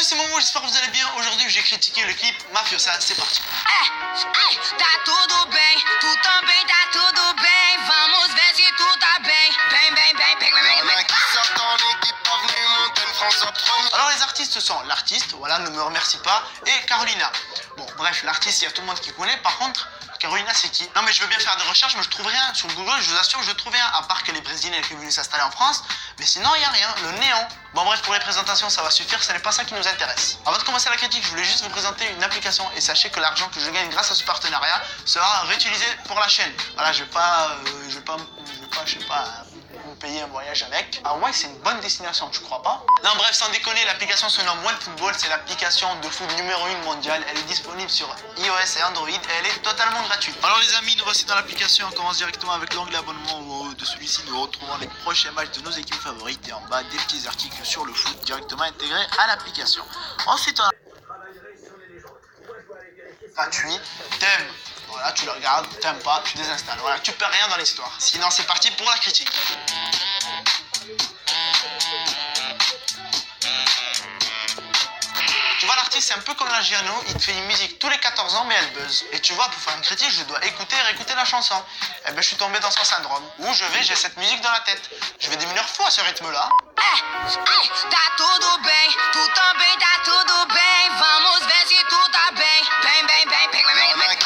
c'est Momo, j'espère que vous allez bien. Aujourd'hui, j'ai critiqué le clip Mafiosa, c'est parti. Tá tudo bem, tu também tá tudo bem. Vamos ver se tu tá bem. Bem, bem, bem, bem, bem, bem. Alors les artistes sont l'artiste, voilà, ne me remercie pas, et Carolina. Bon, bref, l'artiste, il y a tout le monde qui connaît. Par contre, Carolina, c'est qui? Non mais je veux bien faire des recherches, mais je trouve rien. Sur Google, je vous assure, je trouve rien. À part que les Brésiliens qui sont venus s'installer en France. Mais sinon, il n'y a rien. Le néant. Bon bref, pour les présentations, ça va suffire. Ce n'est pas ça qui nous intéresse. Avant de commencer la critique, je voulais juste vous présenter une application. Et sachez que l'argent que je gagne grâce à ce partenariat sera réutilisé pour la chaîne. Voilà, je vais pas, je sais pas, vous payer un voyage avec. Ah ouais, c'est une bonne destination, tu crois pas? Non bref, sans déconner, l'application se nomme OneFootball. C'est l'application de foot numéro 1 mondiale. Elle est disponible sur iOS et Android et elle est totalement gratuite. Alors les amis, nous voici dans l'application. On commence directement avec l'onglet abonnement. Au haut de celui-ci, nous retrouvons les prochains matchs de nos équipes favorites et en bas des petits articles sur le foot directement intégrés à l'application. Ensuite, on a gratuit, t'aimes, voilà, tu le regardes, t'aimes pas, tu désinstalles. Voilà, tu perds rien dans l'histoire. Sinon, c'est parti pour la critique. Tu vois, l'artiste, c'est un peu comme la Giano, il te fait une musique tous les 14 ans, mais elle buzz. Et tu vois, pour faire une critique, je dois écouter et réécouter la chanson. Et ben, je suis tombé dans son syndrome. Où j'ai cette musique dans la tête. Je vais des mineurs fous à ce rythme-là. Tá tudo bem, tu também tá tudo bem. Vamos ver se tu tá bem. Bem, bem, bem, bem, bem, bem.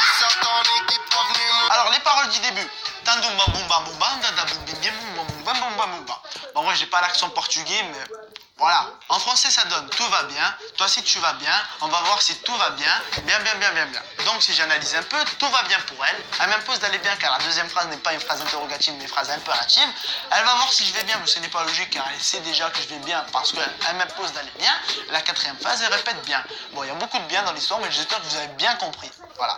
Alors, les paroles du début. Tandumba bumba bumba, dada bumbi bim bumba bumba bumba. Bon, moi, j'ai pas l'accent portugais, mais voilà. En français, ça donne tout va bien. Toi, si tu vas bien, on va voir si tout va bien. Bien, bien, bien, bien, bien. Donc, si j'analyse un peu, tout va bien pour elle. Elle m'impose d'aller bien, car la deuxième phrase n'est pas une phrase interrogative, mais une phrase impérative. Elle va voir si je vais bien, mais ce n'est pas logique, car elle sait déjà que je vais bien, parce qu'elle m'impose d'aller bien. La quatrième phrase, elle répète bien. Bon, il y a beaucoup de bien dans l'histoire, mais j'espère que vous avez bien compris. Voilà.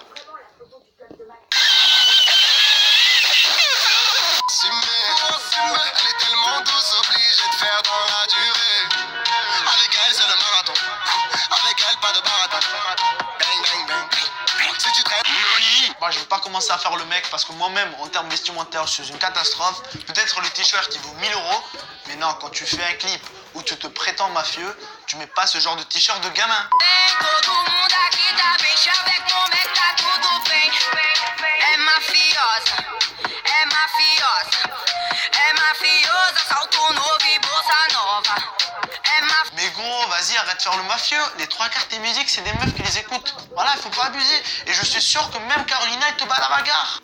Elle est tellement douce, obligée de faire dans la durée. Avec elle, c'est le marathon. Avec elle, pas de baratin. Bang, bang, bang. Si tu traites. Bon, je vais pas commencer à faire le mec parce que moi-même, en termes vestimentaires, je suis une catastrophe. Peut-être le t-shirt, il vaut 1000 €. Mais non, quand tu fais un clip où tu te prétends mafieux, tu mets pas ce genre de t-shirt de gamin. Todo mundo aqui tá bem, chave como é que tá tudo bem. É mafiosa, é mafiosa, é mafiosa, salto novo e bolsa nova. É mafiosa. Mais gros, vas-y, arrête de faire le mafieux. Les trois quarts de tes musiques, c'est des meufs qui les écoutent. Voilà, il faut pas abuser. Et je suis sûr que même Carolina, elle te bat à la bagarre.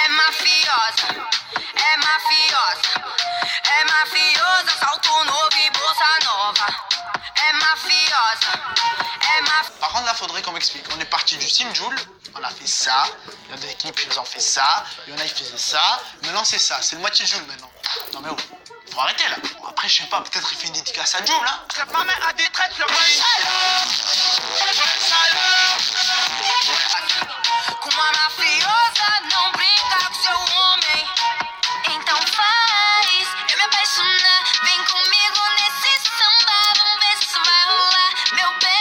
É mafiosa, é mafiosa, é mafiosa, salto novo e bolsa nova. É mafiosa, é mafiosa. Par contre, là, faudrait qu'on m'explique. On est parti du Sinjoul, on a fait ça. Il y a des clips, ils ont fait ça. Il y en a, ils faisaient ça. Maintenant, c'est ça. C'est le moitié de Joule maintenant. Non, mais oh, faut arrêter là. Bon, après, je sais pas, peut-être il fait une dédicace à Joule, hein. Slap ma main à des traites, le Com uma mafiosa, não brinca com seu homem. Então faz eu me apaixonar. Vem comigo nesse samba, vamos ver se isso vai rolar, meu bem.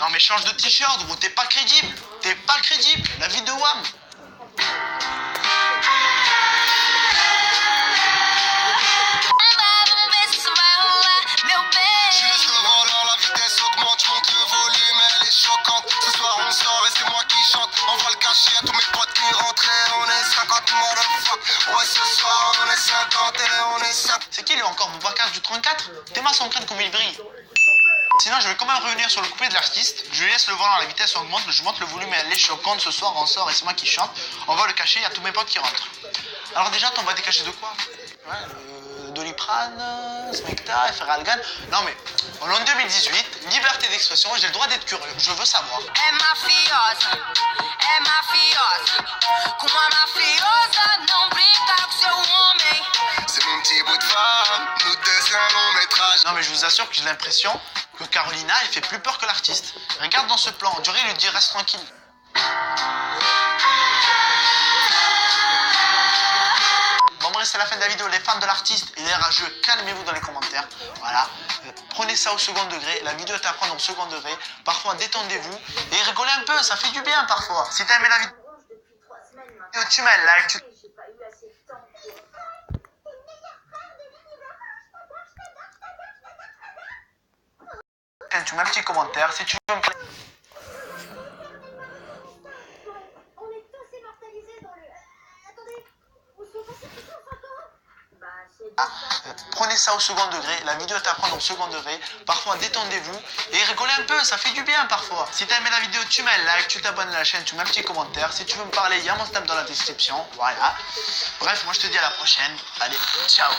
Non, mais change de t-shirt, gros, t'es pas crédible. T'es pas crédible. La vie de Wham. Vamos ver se isso vai rolar, meu Je bem. laisse le volant, la vitesse augmente, je monte le volume, elle est choquante. Ce soir on sort et c'est moi qui chante. On va le cacher à tous mes potes qui rentrent et on est 50 motherfuck. Ouais, ce soir on est 50 et on est 50. C'est qui lui encore, Boubacar du 34? Tes mains sont crâne comme il brille. Sinon, je vais quand même revenir sur le couplet de l'artiste. Je lui laisse le volant, la vitesse augmente, je monte le volume et elle est choquante. Ce soir, on sort et c'est moi qui chante. On va le cacher, il y a tous mes potes qui rentrent. Alors déjà, t'en vas décacher de quoi? Ouais, Doliprane, Smecta, Feralgan. Non mais, on est en 2018, liberté d'expression, j'ai le droit d'être curieux, je veux savoir. É mafiosa, é mafiosa. Com uma mafiosa, não brinca com seu homem. C'est mon petit bout de femme, nous deux c'est un long métrage. Non mais je vous assure que j'ai l'impression que Carolina, elle fait plus peur que l'artiste. Regarde dans ce plan, on dirait lui dire reste tranquille. Bon bref, c'est la fin de la vidéo. Les fans de l'artiste et les rageux, calmez-vous dans les commentaires. Voilà. Prenez ça au second degré. La vidéo est à prendre au second degré. Parfois, détendez-vous et rigolez un peu. Ça fait du bien parfois. Si t'as aimé la vidéo, tu mets un like. tu mets un petit commentaire. Si tu veux me On est tous immortalisés dans le... attendez, où sont passés tous encore? Bah, c'est... prenez ça au second degré, la vidéo est à prendre au second degré, parfois détendez-vous et rigolez un peu, ça fait du bien parfois. Si t'as aimé la vidéo, tu mets un like, tu t'abonnes à la chaîne, tu mets un petit commentaire. Si tu veux me parler, il y a mon snap dans la description, voilà. Bref, moi je te dis à la prochaine, allez, ciao.